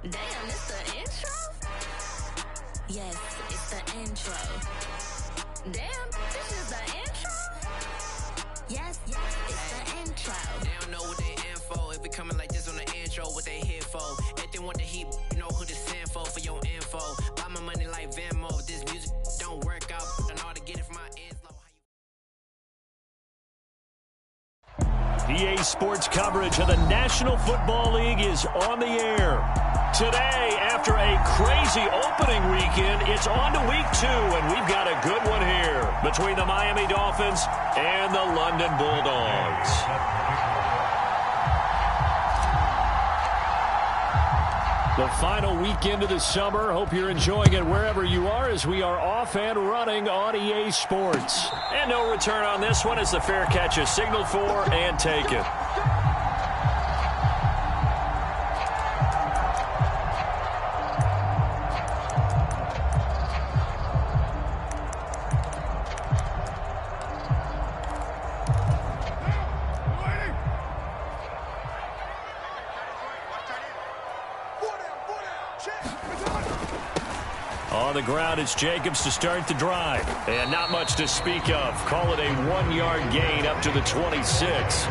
Damn, it's the intro? Yes, it's the intro. Damn, this is the intro? Yes, it's the intro. They don't know what they info. If we coming like this on the intro, what they here for? If they want the heat, you know who to send for your info. Buy my money like Venmo. If this music don't work out, I know how to get it from my inflow. EA Sports coverage of the National Football League is on the air. Today, after a crazy opening weekend, it's on to week 2, and we've got a good one here between the Miami Dolphins and the London Bulldogs. The final weekend of the summer. Hope you're enjoying it wherever you are as we are off and running on EA Sports. And no return on this one as the fair catch is signaled for and taken. On the ground, it's Jacobs to start the drive. And not much to speak of. Call it a 1-yard gain up to the 26.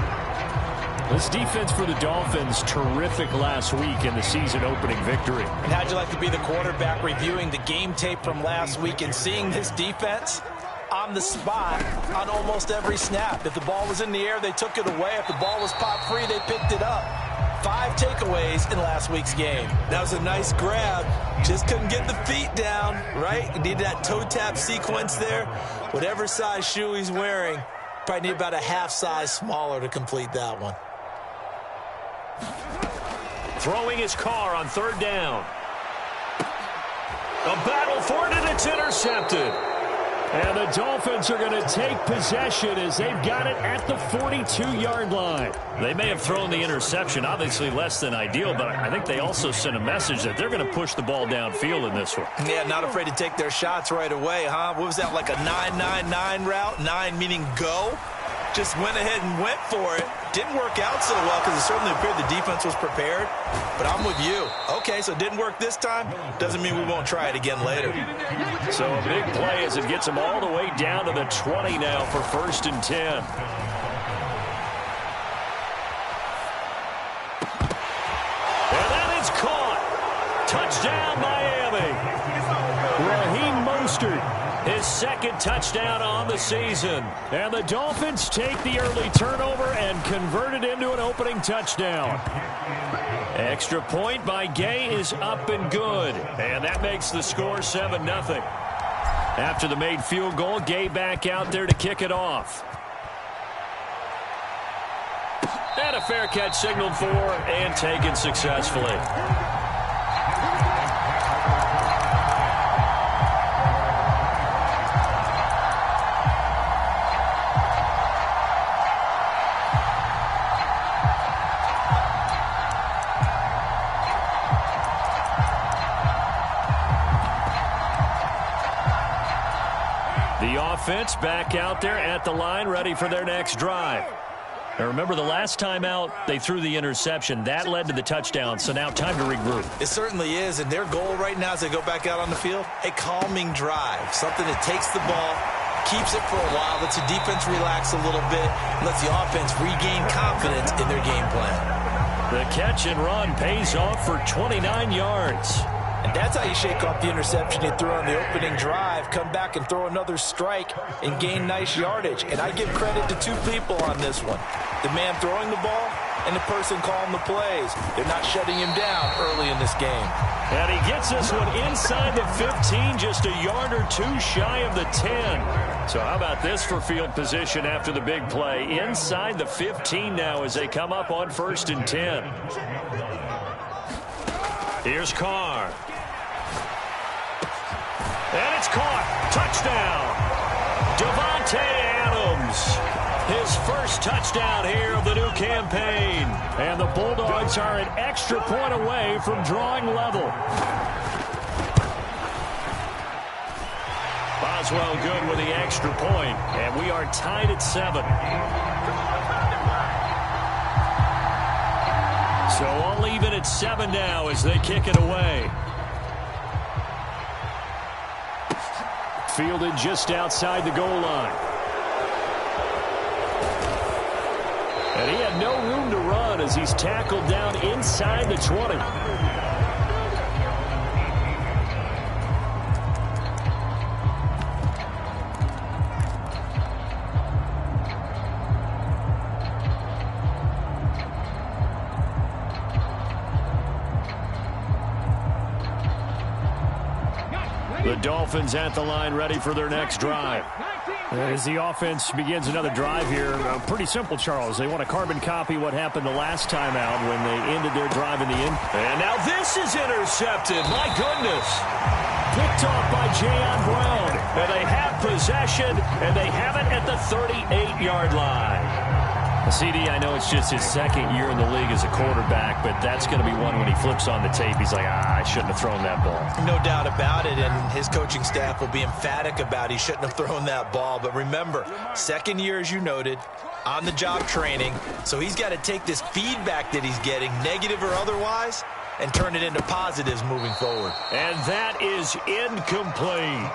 This defense for the Dolphins, terrific last week in the season-opening victory. And how'd you like to be the quarterback reviewing the game tape from last week and seeing this defense on the spot on almost every snap? If the ball was in the air, they took it away. If the ball was popped free, they picked it up. 5 takeaways in last week's game. That was a nice grab. Just couldn't get the feet down, right? You need that toe tap sequence there. Whatever size shoe he's wearing, probably need about a half size smaller to complete that one. Throwing his car on 3rd down. A battle for it, and it's intercepted. And the Dolphins are going to take possession as they've got it at the 42-yard line. They may have thrown the interception, obviously less than ideal, but I think they also sent a message that they're going to push the ball downfield in this one. Yeah, not afraid to take their shots right away, huh? What was that, like a 9-9-9 route? 9 meaning go? Just went ahead and went for it. Didn't work out so well because it certainly appeared the defense was prepared. But I'm with you. Okay, so it didn't work this time. Doesn't mean we won't try it again later. So a big play as it gets them all the way down to the 20 now for 1st and 10. And that is caught. Touchdown, Miami. Raheem Mostert. His 2nd touchdown on the season. And the Dolphins take the early turnover and convert it into an opening touchdown. Extra point by Gay is up and good. And that makes the score 7-0. After the made field goal, Gay back out there to kick it off. And a fair catch signaled for and taken successfully. Offense back out there at the line, ready for their next drive. Now remember, the last time out, they threw the interception. That led to the touchdown, so now time to regroup. It certainly is, and their goal right now as they go back out on the field, a calming drive, something that takes the ball, keeps it for a while, lets the defense relax a little bit, lets the offense regain confidence in their game plan. The catch and run pays off for 29 yards. And that's how you shake off the interception you threw on the opening drive, come back and throw another strike and gain nice yardage. And I give credit to 2 people on this one. The man throwing the ball and the person calling the plays. They're not shutting him down early in this game. And he gets this one inside the 15, just a yard or 2 shy of the 10. So how about this for field position after the big play? Inside the 15 now as they come up on 1st and 10. Here's Carr. And it's caught. Touchdown. Devontae Adams. His first touchdown here of the new campaign. And the Bulldogs are an extra point away from drawing level. Boswell good with the extra point. And we are tied at 7. So all even at 7 now as they kick it away. Fielded just outside the goal line. And he had no room to run as he's tackled down inside the 20. The Dolphins at the line ready for their next drive. As the offense begins another drive here, pretty simple, Charles. They want to carbon copy what happened the last time out when they ended their drive in the end. And now this is intercepted. My goodness. Picked off by Jayon Brown. And they have possession, and they have it at the 38-yard line. CD, I know it's just his second year in the league as a quarterback, but that's going to be one when he flips on the tape. He's like, I shouldn't have thrown that ball. No doubt about it, and his coaching staff will be emphatic about he shouldn't have thrown that ball. But remember, second year, as you noted, on-the-job training, so he's got to take this feedback that he's getting, negative or otherwise, and turn it into positives moving forward. And that is incomplete.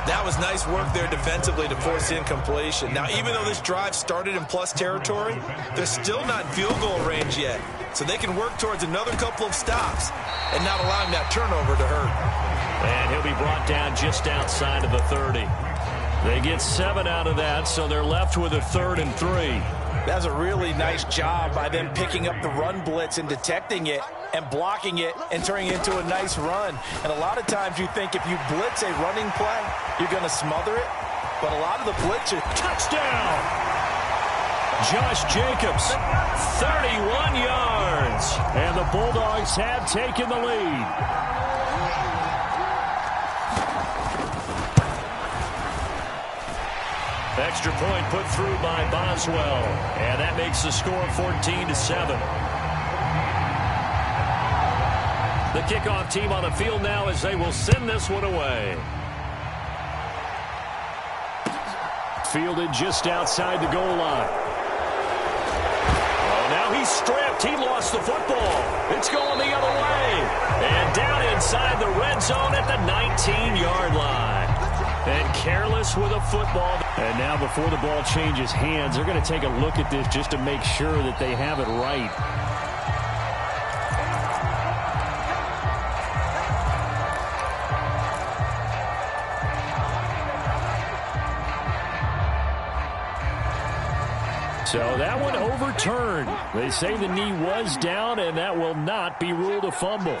That was nice work there defensively to force incompletion. Now, even though this drive started in plus territory, they're still not in field goal range yet. So they can work towards another couple of stops and not allowing that turnover to hurt. And he'll be brought down just outside of the 30. They get 7 out of that, so they're left with a 3rd and 3. That's a really nice job by them picking up the run blitz and detecting it and blocking it and turning it into a nice run. And a lot of times you think if you blitz a running play, you're going to smother it. But a lot of the blitz are touchdown. Josh Jacobs, 31 yards. And the Bulldogs have taken the lead. Extra point put through by Boswell. And that makes the score 14-7. The kickoff team on the field now as they will send this one away. Fielded just outside the goal line. Oh, now he's stripped. He lost the football. It's going the other way. And down inside the red zone at the 19-yard line. And careless with a football. And now before the ball changes hands, they're going to take a look at this just to make sure that they have it right. So that one overturned. They say the knee was down, and that will not be ruled a fumble.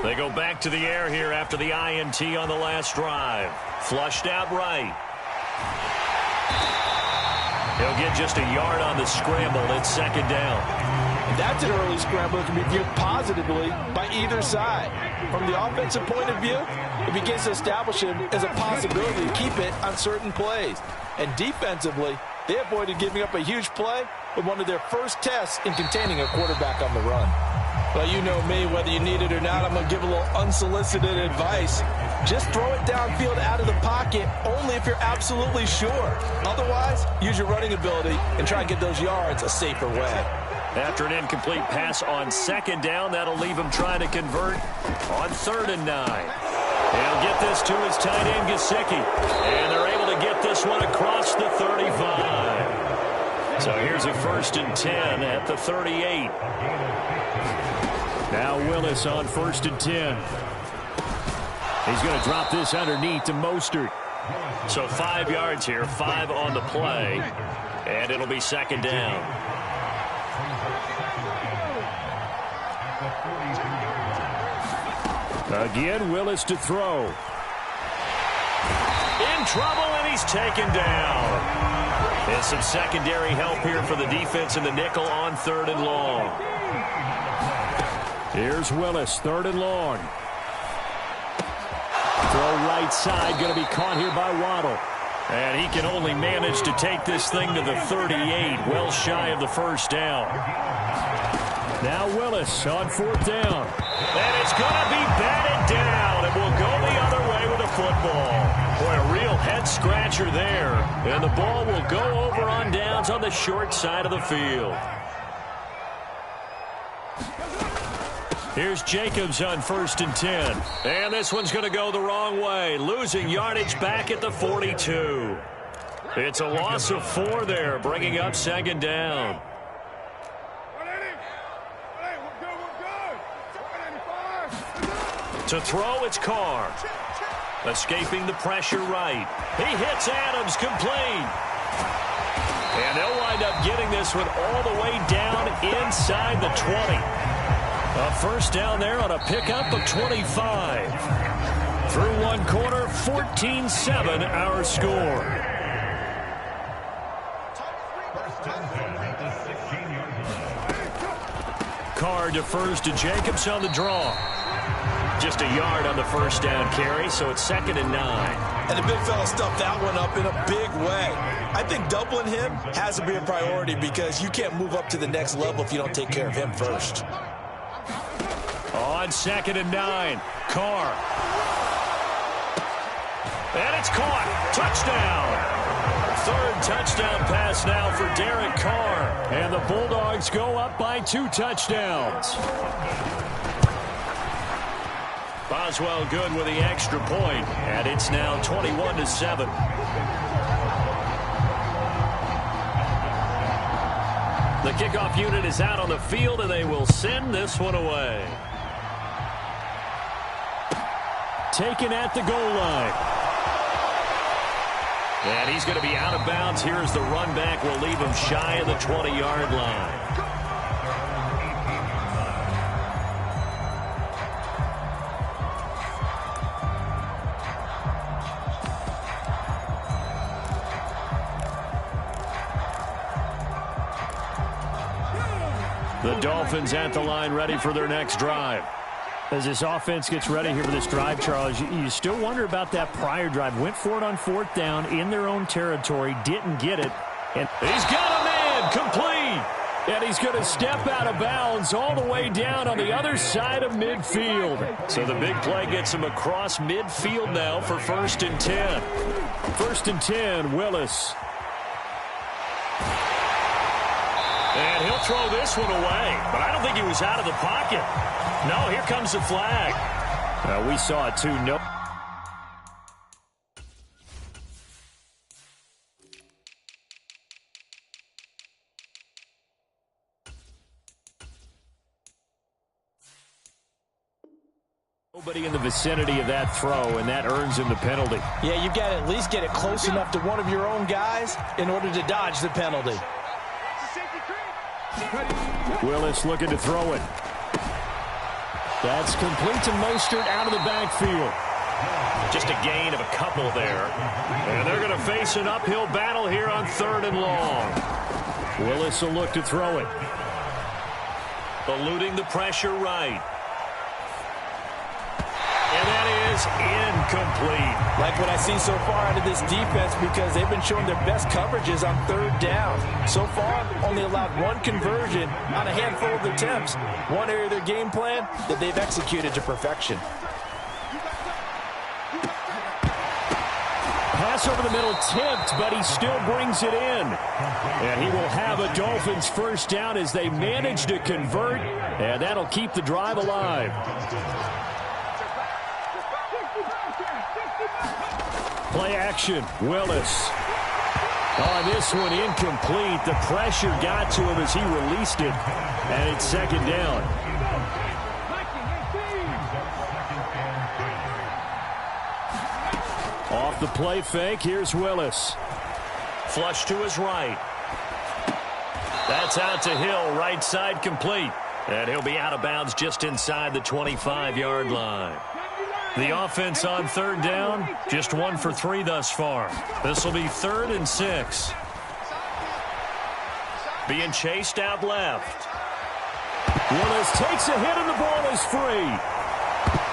They go back to the air here after the INT on the last drive. Flushed out right. He'll get just a yard on the scramble. It's 2nd down. That's an early scramble that can be viewed positively by either side. From the offensive point of view, it begins to establish him as a possibility to keep it on certain plays. And defensively, they avoided giving up a huge play with one of their first tests in containing a quarterback on the run. Well, you know me, whether you need it or not, I'm going to give a little unsolicited advice. Just throw it downfield out of the pocket only if you're absolutely sure. Otherwise, use your running ability and try and get those yards a safer way. After an incomplete pass on 2nd down, that'll leave him trying to convert on 3rd and 9. He'll get this to his tight end, Gesicki. And they're able to get this one across the 35. So here's a 1st and 10 at the 38. Now Willis on 1st and 10. He's going to drop this underneath to Mostert. So 5 yards here, 5 on the play. And it'll be 2nd down. Again, Willis to throw. In trouble, and he's taken down. And some secondary help here for the defense in the nickel on 3rd and long. Here's Willis, 3rd and long. Throw right side, going to be caught here by Waddle. And he can only manage to take this thing to the 38, well shy of the 1st down. Now Willis on 4th down. And it's going to be batted down. It will go the other way with a football. Boy, a real head-scratcher there. And the ball will go over on downs on the short side of the field. Here's Jacobs on 1st and 10. And this one's going to go the wrong way. Losing yardage back at the 42. It's a loss of 4 there, bringing up 2nd down. To throw, it's Carr. Escaping the pressure right. He hits Adams, complete. And they'll wind up getting this one all the way down inside the 20. A first down there on a pickup of 25. Through one quarter, 14-7 our score. Carr defers to Jacobs on the draw. Just a yard on the first down carry, so it's 2nd and 9. And the big fella stuffed that one up in a big way. I think doubling him has to be a priority because you can't move up to the next level if you don't take care of him first. On 2nd and 9, Carr. And it's caught. Touchdown. 3rd touchdown pass now for Derek Carr. And the Bulldogs go up by 2 touchdowns. Boswell good with the extra point, and it's now 21-7. The kickoff unit is out on the field, and they will send this one away. Taken at the goal line. And he's going to be out of bounds. Here's the run back. Will leave him shy of the 20-yard line. The Dolphins at the line ready for their next drive. As this offense gets ready here for this drive, Charles, you still wonder about that prior drive. Went for it on 4th down in their own territory, didn't get it. And he's got a man, complete. And he's going to step out of bounds all the way down on the other side of midfield. So the big play gets him across midfield now for 1st and 10. 1st and 10, Willis. And he'll throw this one away, but I don't think he was out of the pocket. No, here comes the flag. We saw it too. No. Nobody in the vicinity of that throw, and that earns him the penalty. Yeah, you've got to at least get it close enough to one of your own guys in order to dodge the penalty. Willis looking to throw it. That's complete to Mostert out of the backfield. Just a gain of a couple there. And they're going to face an uphill battle here on 3rd and long. Willis will look to throw it. Eluding the pressure right. And that is incomplete. Like what I see so far out of this defense because they've been showing their best coverages on 3rd down. So far, only allowed 1 conversion on a handful of attempts. One area of their game plan that they've executed to perfection. Pass over the middle tipped, but he still brings it in. And he will have a Dolphins first down as they manage to convert, and that'll keep the drive alive. Play action, Willis. On this one, incomplete. The pressure got to him as he released it, and it's 2nd down. Off the play fake, here's Willis. Flush to his right. That's out to Hill, right side complete. And he'll be out of bounds just inside the 25-yard line. The offense on 3rd down, just 1 for 3 thus far. This will be 3rd and 6. Being chased out left. Willis takes a hit and the ball is free.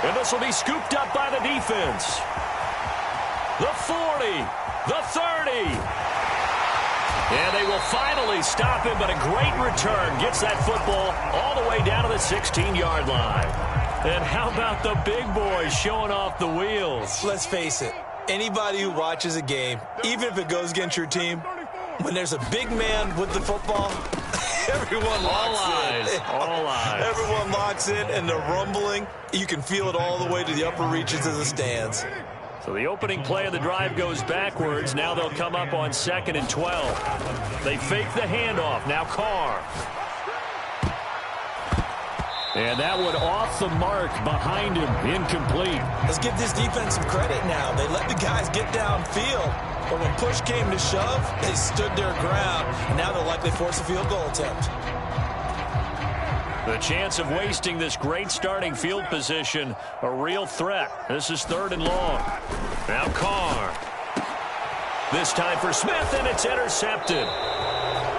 And this will be scooped up by the defense. The 40, the 30. And they will finally stop him, but a great return gets that football all the way down to the 16-yard line. And how about the big boys showing off the wheels? Let's face it, anybody who watches a game, even if it goes against your team, when there's a big man with the football, Everyone locks in. All eyes. Everyone locks in, and the rumbling, you can feel it all the way to the upper reaches of the stands. So the opening play of the drive goes backwards. Now they'll come up on 2nd and 12. They fake the handoff. Now Carr. And that one off the mark behind him. Incomplete. Let's give this defense some credit now. They let the guys get downfield. But when push came to shove, they stood their ground. And now they'll likely force a field goal attempt. The chance of wasting this great starting field position, a real threat. This is 3rd and long. Now Carr. This time for Smith, and it's intercepted.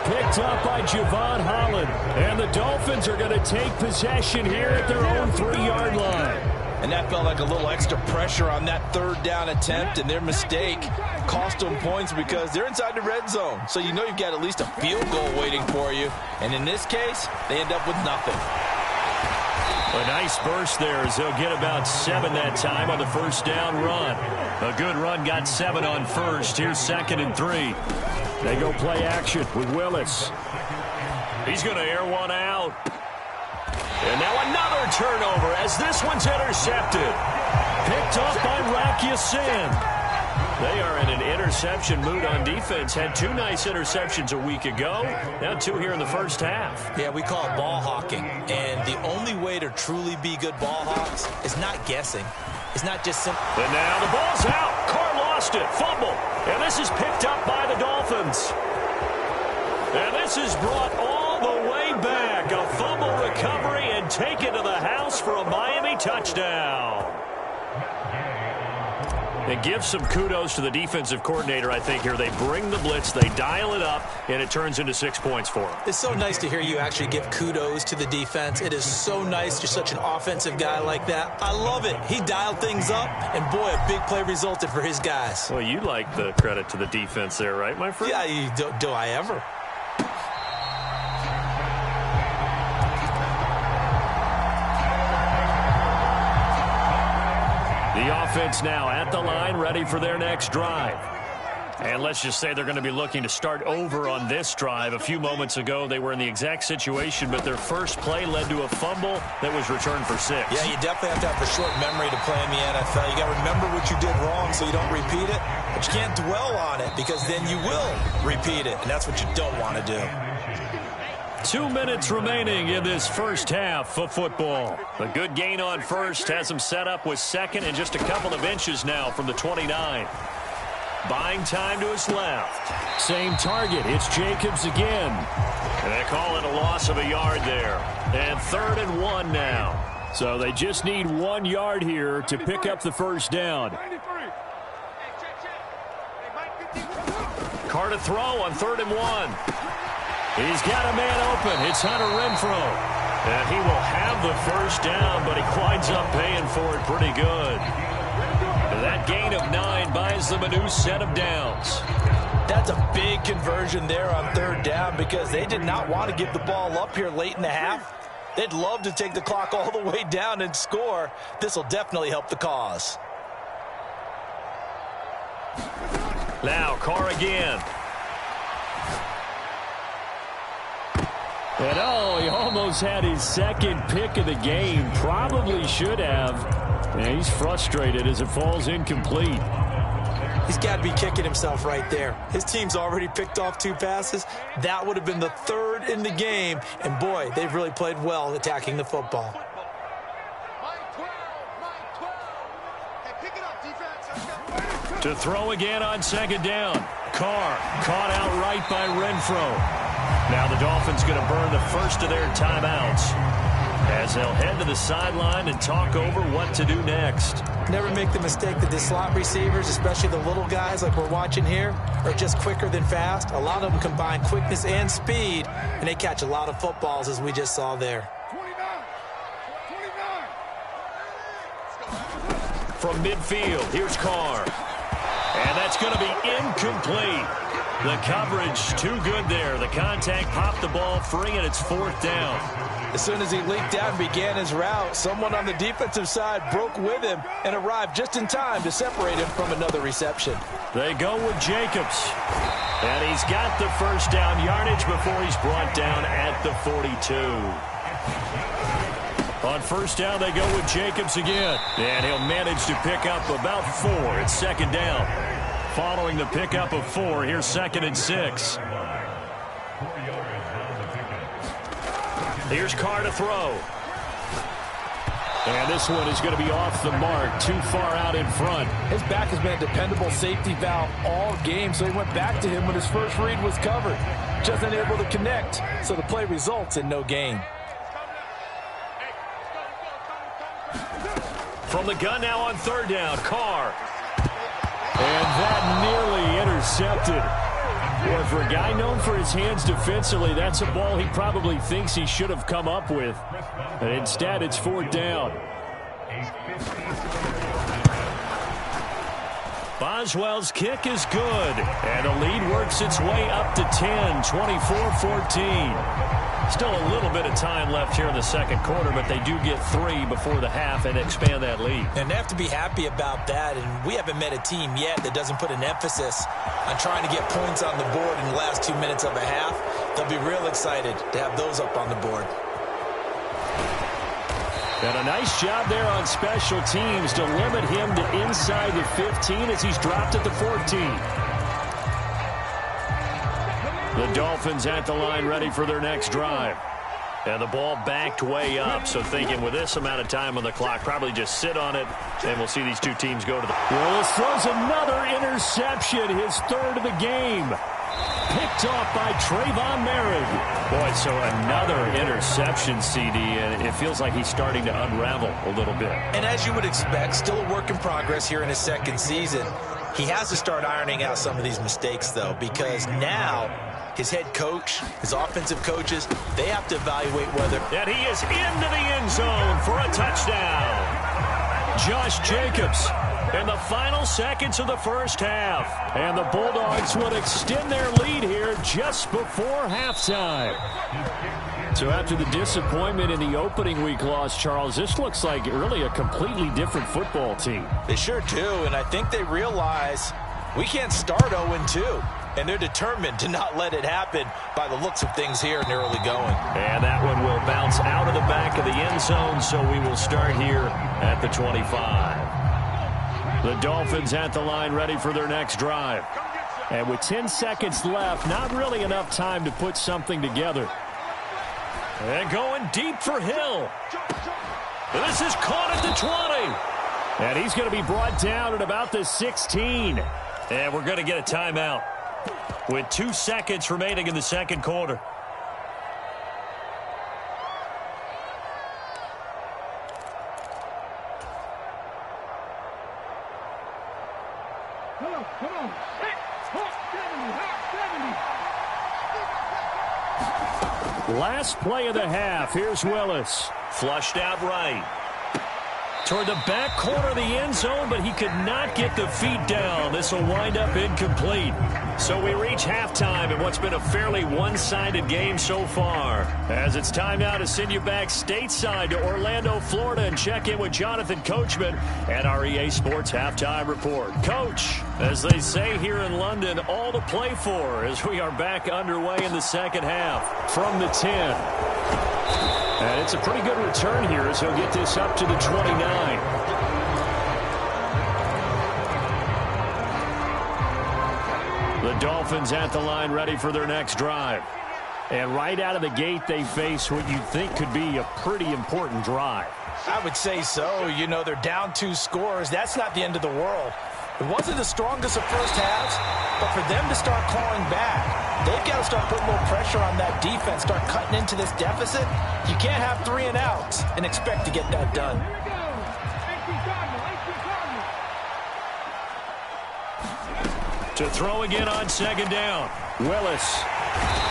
Picked up by Javon Holland. And the Dolphins are going to take possession here at their own 3-yard line. And that felt like a little extra pressure on that 3rd down attempt, and their mistake cost them points because they're inside the red zone. So you know you've got at least a field goal waiting for you. And in this case, they end up with nothing. A nice burst there as they'll get about 7 that time on the 1st down run. A good run got 7 on 1st. Here's 2nd and 3. They go play action with Willis. He's going to air one out. And now another turnover as this one's intercepted. Picked up by Rakiasin. They are in an interception mood on defense. Had 2 nice interceptions a week ago. Now 2 here in the first half. Yeah, we call it ball hawking. And the only way to truly be good ball hawks is not guessing. It's not just simple. And now the ball's out. Carr lost it. Fumble. And this is picked up by the Dolphins. And this is brought all the way back. A fumble recovery and taken to the house for a Miami touchdown. And give some kudos to the defensive coordinator, I think, here. They bring the blitz, they dial it up, and it turns into 6 points for them. It's so nice to hear you actually give kudos to the defense. It is so nice. You're such an offensive guy like that. I love it. He dialed things up, and boy, a big play resulted for his guys. Well, you like the credit to the defense there, right, my friend? Yeah, do I ever? The offense now at the line, ready for their next drive. And let's just say they're going to be looking to start over on this drive. A few moments ago, they were in the exact situation, but their first play led to a fumble that was returned for 6. Yeah, you definitely have to have a short memory to play in the NFL. You got to remember what you did wrong so you don't repeat it, but you can't dwell on it because then you will repeat it, and that's what you don't want to do. 2 minutes remaining in this first half of football. A good gain on first has them set up with 2nd and just a couple of inches now from the 29. Buying time to his left. Same target. It's Jacobs again. And they call it a loss of a yard there. And 3rd and 1 now. So they just need 1 yard here to pick up the first down. Carr to throw on 3rd and 1. He's got a man open. It's Hunter Renfrow. And he will have the first down, but he winds up paying for it pretty good. And that gain of 9 buys them a new set of downs. That's a big conversion there on 3rd down because they did not want to give the ball up here late in the half. They'd love to take the clock all the way down and score. This will definitely help the cause. Now Carr again. And oh, he almost had his 2nd pick of the game. Probably should have. And he's frustrated as it falls incomplete. He's got to be kicking himself right there. His team's already picked off 2 passes. That would have been the 3rd in the game. And boy, they've really played well attacking the football. To throw again on 2nd down. Carr caught out right by Renfrow. Now the Dolphins going to burn the first of their timeouts as they'll head to the sideline and talk over what to do next. Never make the mistake that the slot receivers, especially the little guys like we're watching here, are just quicker than fast. A lot of them combine quickness and speed, and they catch a lot of footballs as we just saw there. From midfield, here's Carr. And that's going to be incomplete. The coverage too good there. The contact popped the ball free, and it's 4th down. As soon as he leaped out and began his route, someone on the defensive side broke with him and arrived just in time to separate him from another reception. They go with Jacobs. And he's got the first down yardage before he's brought down at the 42. On first down, they go with Jacobs again. And he'll manage to pick up about 4. It's second down. Following the pickup of 4, here's 2nd and 6. Here's Carr to throw. And this one is going to be off the mark, too far out in front. His back has been a dependable safety valve all game, so he went back to him when his first read was covered. Just unable to connect, so the play results in no gain. From the gun now on third down, Carr. And that nearly intercepted. Boy, for a guy known for his hands defensively, that's a ball he probably thinks he should have come up with. And instead, it's 4th down. Boswell's kick is good. And the lead works its way up to 10, 24-14. Still a little bit of time left here in the second quarter, but they do get 3 before the half and expand that lead. And they have to be happy about that. And we haven't met a team yet that doesn't put an emphasis on trying to get points on the board in the last 2 minutes of a half. They'll be real excited to have those up on the board. And a nice job there on special teams to limit him to inside the 15 as he's dropped at the 14. The Dolphins at the line ready for their next drive. And the ball backed way up, so thinking with this amount of time on the clock, probably just sit on it, and we'll see these two teams go to the... Willis throws another interception, his 3rd of the game. Picked off by Trayvon Merritt. Boy, so another interception, CD, and it feels like he's starting to unravel a little bit. And as you would expect, still a work in progress here in his second season. He has to start ironing out some of these mistakes, though, because now his head coach, his offensive coaches, they have to evaluate whether... And he is into the end zone for a touchdown. Josh Jacobs in the final seconds of the first half. And the Bulldogs will extend their lead here just before halftime. So after the disappointment in the opening week loss, Charles, this looks like really a completely different football team. They sure do, and I think they realize we can't start 0-2. And they're determined to not let it happen by the looks of things here in the early going. And that one will bounce out of the back of the end zone, so we will start here at the 25. The Dolphins at the line ready for their next drive. And with 10 seconds left, not really enough time to put something together. And going deep for Hill. This is caught at the 20. And he's going to be brought down at about the 16. And we're going to get a timeout with 2 seconds remaining in the second quarter. Come on. Last play of the half. Here's Willis. Flushed out right. Toward the back corner of the end zone, but he could not get the feet down. This will wind up incomplete. So we reach halftime in what's been a fairly one-sided game so far. As it's time now to send you back stateside to Orlando, Florida, and check in with Jonathan Coachman and our EA Sports Halftime Report. Coach, as they say here in London, all to play for as we are back underway in the second half. From the 10. And it's a pretty good return here as he'll get this up to the 29. The Dolphins at the line ready for their next drive. And right out of the gate, they face what you'd think could be a pretty important drive. I would say so. You know, they're down 2 scores. That's not the end of the world. It wasn't the strongest of first halves, but for them to start clawing back, they've got to start putting a little pressure on that defense, start cutting into this deficit. You can't have 3 and outs and expect to get that done. To throw again on second down. Willis.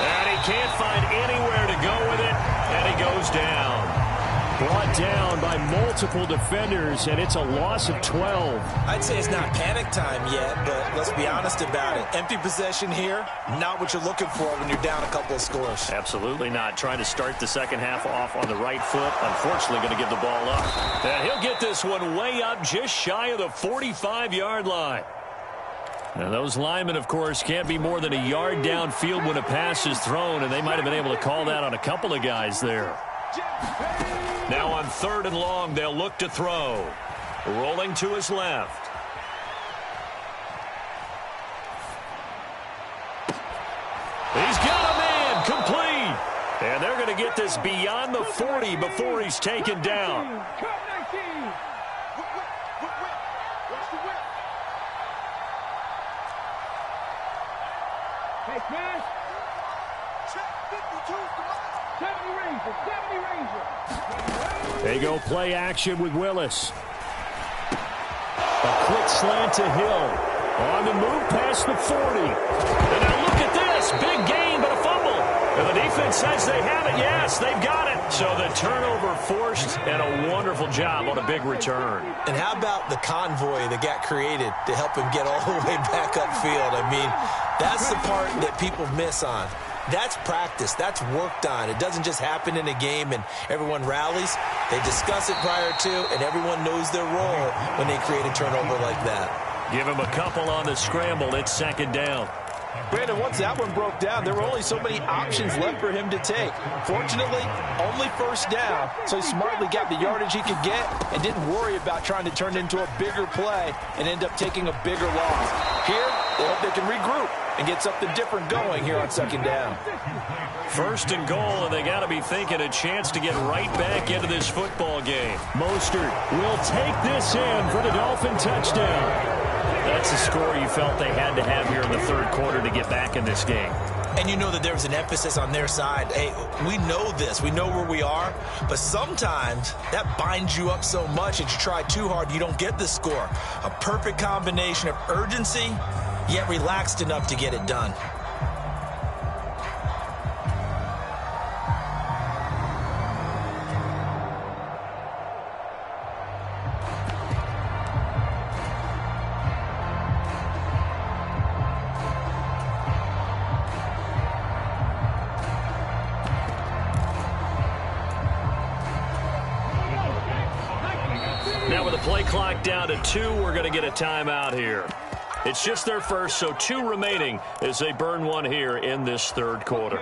And he can't find anywhere to go with it, and he goes down. Brought down by multiple defenders, and it's a loss of 12. I'd say it's not panic time yet, but let's be honest about it. Empty possession here, not what you're looking for when you're down a couple of scores. Absolutely not. Trying to start the second half off on the right foot. Unfortunately, going to give the ball up. And he'll get this one way up just shy of the 45-yard line. And those linemen, of course, can't be more than a yard downfield when a pass is thrown, and they might have been able to call that on a couple of guys there. Now on 3rd and long, they'll look to throw. Rolling to his left. He's got a man, complete. And they're going to get this beyond the 40 before he's taken down. They go play action with Willis. A quick slant to Hill. On the move past the 40. And now look at this. Big gain, but a fumble. And the defense says they have it. Yes, they've got it. So the turnover forced, and a wonderful job on a big return. And how about the convoy that got created to help him get all the way back upfield? I mean, that's the part that people miss on. That's practice. That's worked on. It doesn't just happen in a game and everyone rallies. They discuss it prior to, and everyone knows their role when they create a turnover like that. Give him a couple on the scramble. It's 2nd down. Brandon, once that one broke down, there were only so many options left for him to take. Fortunately, only 1st down, so he smartly got the yardage he could get and didn't worry about trying to turn it into a bigger play and end up taking a bigger loss. Here, they hope they can regroup and get something different going here on 2nd down. 1st and goal, and they got to be thinking a chance to get right back into this football game. Mostert will take this in for the Dolphin touchdown. That's the score you felt they had to have here in the 3rd quarter to get back in this game. And you know that there was an emphasis on their side. Hey, we know this. We know where we are. But sometimes that binds you up so much that you try too hard, you don't get the score. A perfect combination of urgency, yet relaxed enough to get it done. Now with the play clock down to 2, we're going to get a timeout here. It's just their first, so 2 remaining as they burn one here in this 3rd quarter.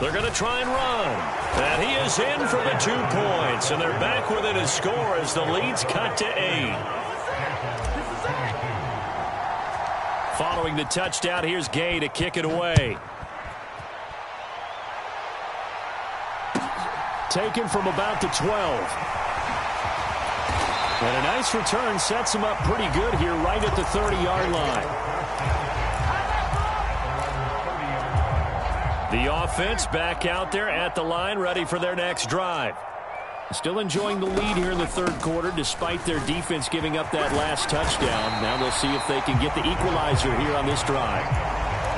They're going to try and run. And he is in for the 2 points, and they're back within a score as the lead's cut to 8. Following the touchdown, here's Gay to kick it away. Taken from about the 12. And a nice return sets him up pretty good here right at the 30-yard line. The offense back out there at the line, ready for their next drive. Still enjoying the lead here in the 3rd quarter despite their defense giving up that last touchdown. Now they'll see if they can get the equalizer here on this drive.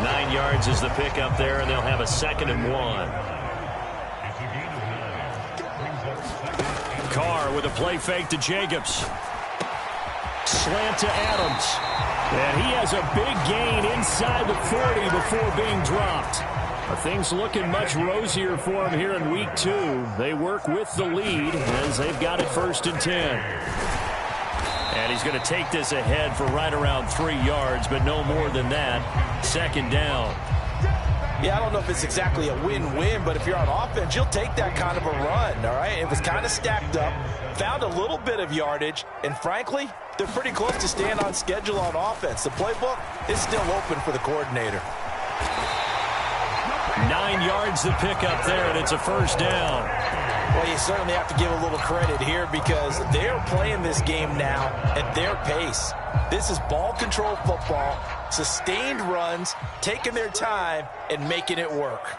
9 yards is the pickup there, and they'll have a 2nd and 1. Carr with a play fake to Jacobs. Slant to Adams. And he has a big gain inside the 40 before being dropped. Things looking much rosier for him here in week 2. They work with the lead as they've got it 1st and 10. And he's going to take this ahead for right around 3 yards, but no more than that. 2nd down. Yeah, I don't know if it's exactly a win-win, but if you're on offense, you'll take that kind of a run, all right? It was kind of stacked up, found a little bit of yardage, and frankly, they're pretty close to staying on schedule on offense. The playbook is still open for the coordinator. 9 yards to pick up there, and it's a 1st down. Well, you certainly have to give a little credit here because they're playing this game now at their pace. This is ball control football, sustained runs, taking their time, and making it work.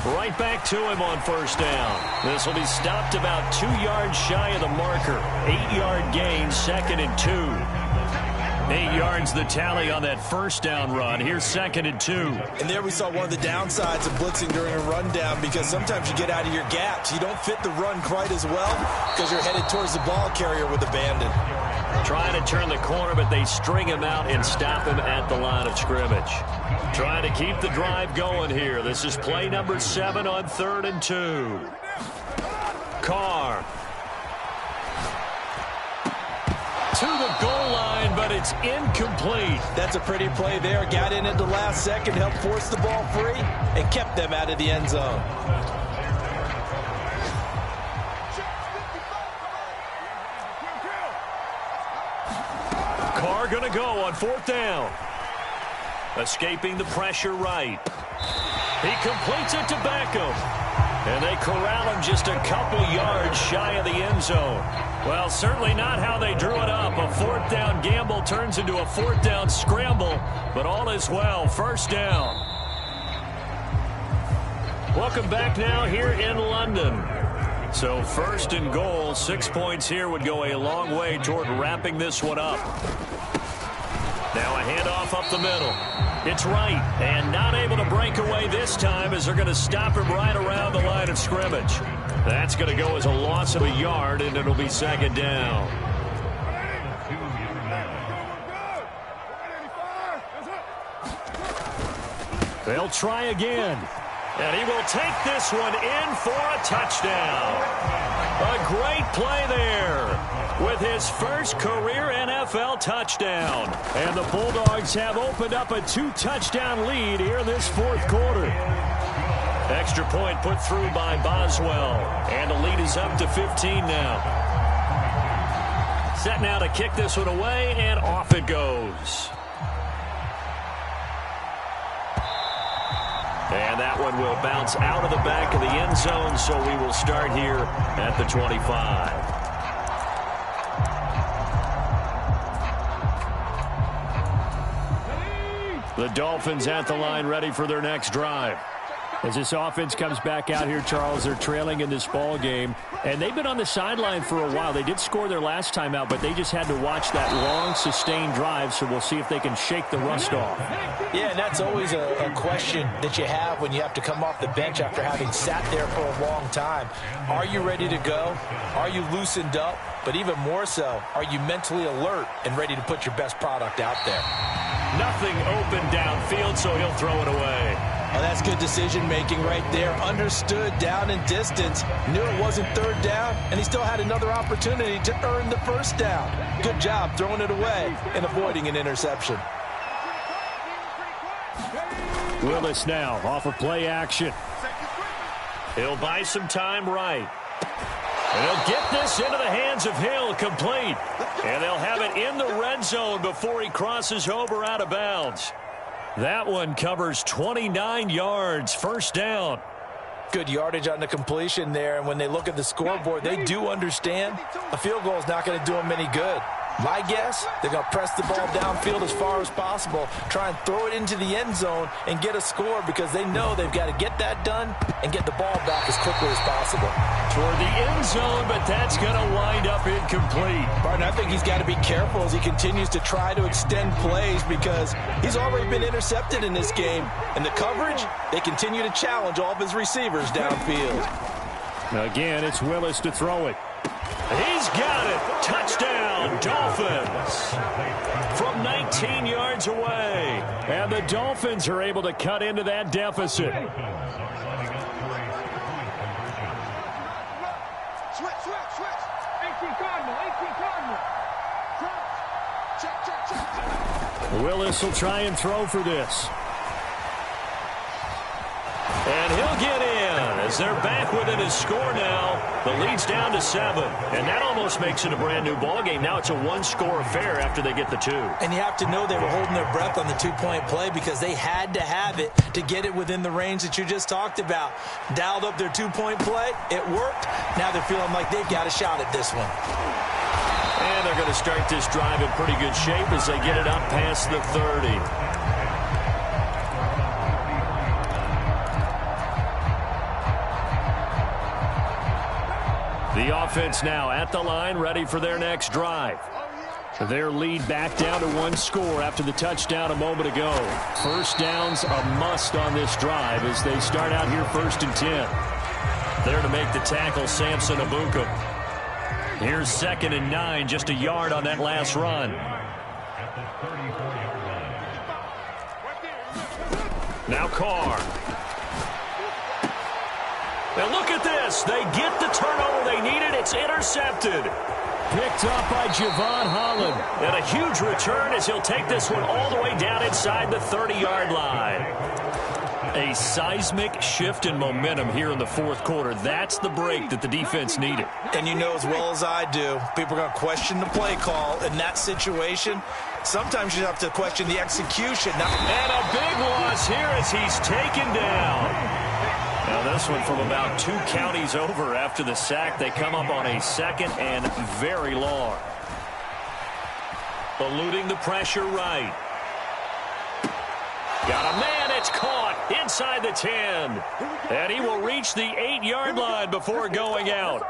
Right back to him on 1st down. This will be stopped about 2 yards shy of the marker. 8-yard gain, 2nd and 2. 8 yards the tally on that 1st down run. Here's 2nd and 2. And there we saw one of the downsides of blitzing during a rundown because sometimes you get out of your gaps. You don't fit the run quite as well because you're headed towards the ball carrier with abandon. Trying to turn the corner, but they string him out and stop him at the line of scrimmage. Trying to keep the drive going here. This is play number 7 on 3rd and 2. Carr. To the goal line, but it's incomplete. That's a pretty play there. Got in at the last second, helped force the ball free, and kept them out of the end zone. Carr going to go on 4th down. Escaping the pressure right. He completes it to Beckham. And they corral him just a couple yards shy of the end zone. Well, certainly not how they drew it up. A 4th down gamble turns into a 4th down scramble. But all is well. 1st down. Welcome back now here in London. So 1st and goal, 6 points here would go a long way toward wrapping this one up. Now a handoff up the middle. It's right, and not able to break away this time as they're going to stop him right around the line of scrimmage. That's going to go as a loss of a yard, and it'll be 2nd down. They'll try again. And he will take this one in for a touchdown. A great play there with his first career NFL touchdown. And the Bulldogs have opened up a 2-touchdown lead here this 4th quarter. Extra point put through by Boswell. And the lead is up to 15 now. Set now to kick this one away, and off it goes. And that one will bounce out of the back of the end zone, so we will start here at the 25. The Dolphins at the line, ready for their next drive. As this offense comes back out here, Charles, they're trailing in this ball game, and they've been on the sideline for a while. They did score their last time out, but they just had to watch that long, sustained drive, so we'll see if they can shake the rust off. Yeah, and that's always a question that you have when you have to come off the bench after having sat there for a long time. Are you ready to go? Are you loosened up? But even more so, are you mentally alert and ready to put your best product out there? Nothing open downfield, so he'll throw it away. Oh, that's good decision-making right there. Understood down and distance. Knew it wasn't 3rd down, and he still had another opportunity to earn the 1st down. Good job throwing it away and avoiding an interception. Willis now off of play action. He'll buy some time right. And he'll get this into the hands of Hill, complete. And they'll have it in the red zone before he crosses over out of bounds. That one covers 29 yards, 1st down. Good yardage on the completion there, and when they look at the scoreboard, they do understand a field goal is not going to do them any good. My guess, they're going to press the ball downfield as far as possible, try and throw it into the end zone and get a score because they know they've got to get that done and get the ball back as quickly as possible. Toward the end zone, but that's going to wind up incomplete. Barton, I think he's got to be careful as he continues to try to extend plays because he's already been intercepted in this game. And the coverage, they continue to challenge all of his receivers downfield. Again, it's Willis to throw it. He's got it. Touchdown, Dolphins. From 19 yards away. And the Dolphins are able to cut into that deficit. Willis will try and throw for this. And he'll get in as they're back within a score now. The lead's down to 7. And that almost makes it a brand new ball game. Now it's a one-score affair after they get the 2. And you have to know they were holding their breath on the 2-point play because they had to have it to get it within the range that you just talked about. Dialed up their 2-point play. It worked. Now they're feeling like they've got a shot at this one. And they're going to start this drive in pretty good shape as they get it up past the 30. The offense now at the line, ready for their next drive. Their lead back down to 1 score after the touchdown a moment ago. 1st down's a must on this drive as they start out here 1st and 10. There to make the tackle, Samson Abuka. Here's 2nd and 9, just a yard on that last run. Now Carr. And look at this. They get the turnover they needed. It's intercepted. Picked up by Javon Holland. And a huge return as he'll take this one all the way down inside the 30-yard line. A seismic shift in momentum here in the fourth quarter. That's the break that the defense needed. And you know as well as I do, people are going to question the play call in that situation. Sometimes you have to question the execution. And a big loss here as he's taken down. Now this one from about 2 counties over after the sack. They come up on a second and very long. Eluding the pressure right. Got a man, it's caught inside the 10. And he will reach the 8-yard line before going out.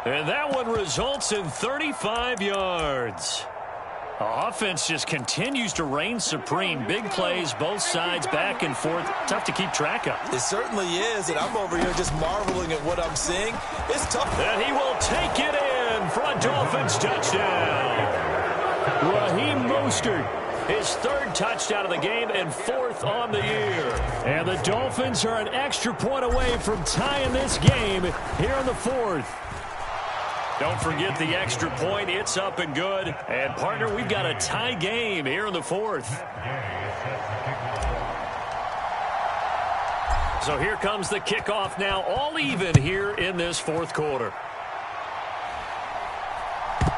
And that one results in 35 yards. The offense just continues to reign supreme. Big plays, both sides, back and forth. Tough to keep track of. It certainly is, and I'm over here just marveling at what I'm seeing. It's tough. And he will take it in for a Dolphins touchdown. Raheem Mostert, his 3rd touchdown of the game and 4th on the year. And the Dolphins are an extra point away from tying this game here in the 4th. Don't forget the extra point. It's up and good. And, partner, we've got a tie game here in the 4th. So here comes the kickoff now, all even here in this 4th quarter.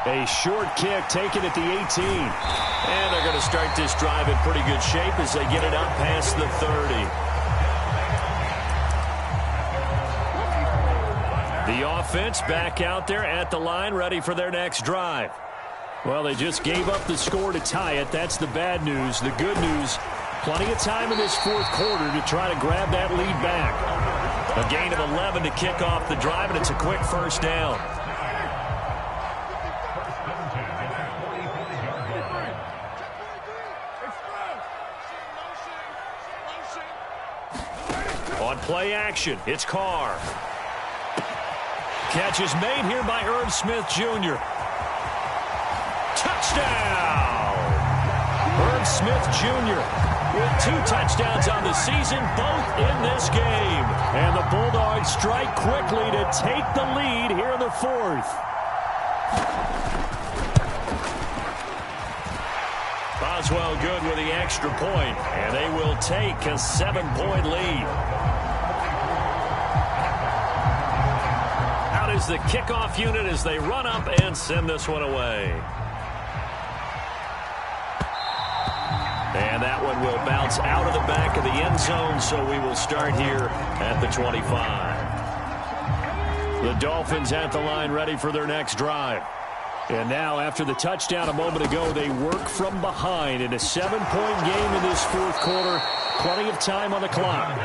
A short kick taken at the 18. And they're going to start this drive in pretty good shape as they get it up past the 30. The offense back out there at the line, ready for their next drive. Well, they just gave up the score to tie it. That's the bad news. The good news, plenty of time in this 4th quarter to try to grab that lead back. A gain of 11 to kick off the drive, and it's a quick first down. On play action, it's Carr. Catch is made here by Irv Smith Jr. Touchdown! Irv Smith Jr. with 2 touchdowns on the season, both in this game. And the Bulldogs strike quickly to take the lead here in the 4th. Boswell good with the extra point, and they will take a 7-point lead. Is the kickoff unit as they run up and send this one away. And that one will bounce out of the back of the end zone, so we will start here at the 25. The Dolphins at the line ready for their next drive. And now after the touchdown a moment ago, they work from behind in a 7-point game in this 4th quarter. Plenty of time on the clock.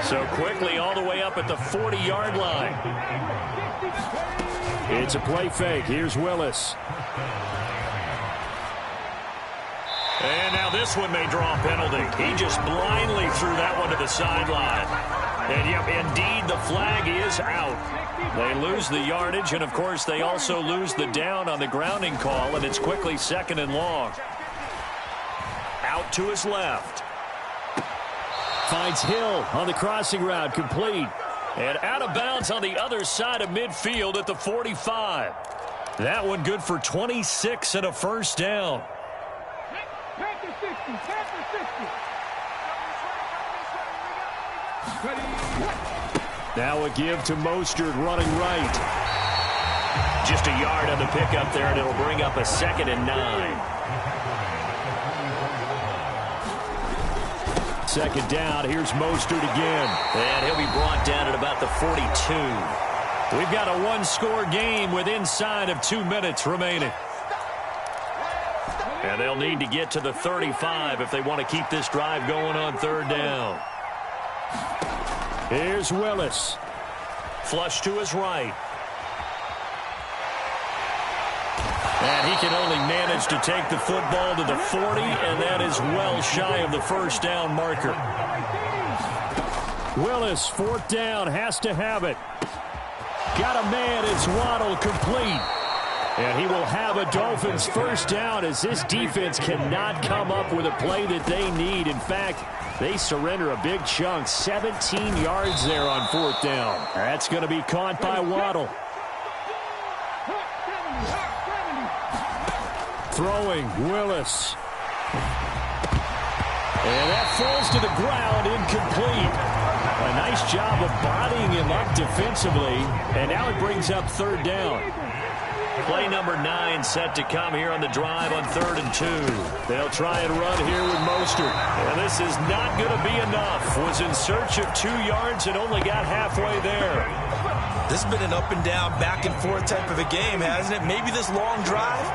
So quickly all the way up at the 40-yard line. It's a play fake. Here's Willis. And now this one may draw a penalty. He just blindly threw that one to the sideline. And, yep, indeed, the flag is out. They lose the yardage, and, of course, they also lose the down on the grounding call, and it's quickly 2nd and long. Out to his left. Finds Hill on the crossing route, complete. And out of bounds on the other side of midfield at the 45. That one good for 26 and a first down. Now a give to Mostert running right. Just a yard on the pickup there, and it'll bring up a 2nd and 9. 2nd down, here's Mostert again. And he'll be brought down at about the 42. We've got a 1-score game with inside of 2 minutes remaining. And they'll need to get to the 35 if they want to keep this drive going on 3rd down. Here's Willis. Flush to his right. And he can only manage to take the football to the 40, and that is well shy of the first down marker. Willis, 4th down, has to have it. Got a man, it's Waddle, complete. And he will have a Dolphins first down as this defense cannot come up with a play that they need. In fact, they surrender a big chunk, 17 yards there on 4th down. That's going to be caught by Waddle. Throwing, Willis. And that falls to the ground, incomplete. A nice job of bodying him up defensively, and now it brings up 3rd down. Play number 9 set to come here on the drive on 3rd and 2. They'll try and run here with Mostert. And this is not going to be enough. Was in search of 2 yards and only got halfway there. This has been an up and down, back and forth type of a game, hasn't it? Maybe this long drive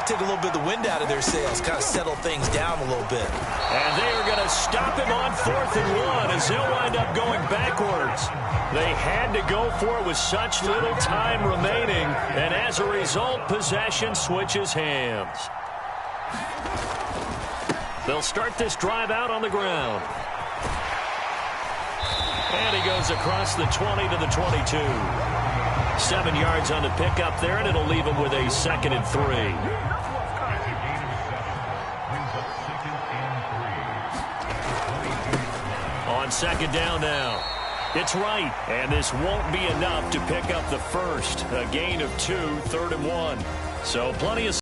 take a little bit of the wind out of their sails, kind of settle things down a little bit. And they are going to stop him on 4th and 1 as he'll wind up going backwards. They had to go for it with such little time remaining, and as a result, possession switches hands. They'll start this drive out on the ground. And he goes across the 20 to the 22. 7 yards on the pickup there, and it'll leave him with a 2nd and 3. On 2nd down now. It's right, and this won't be enough to pick up the first. A gain of 2, 3rd and 1. So plenty of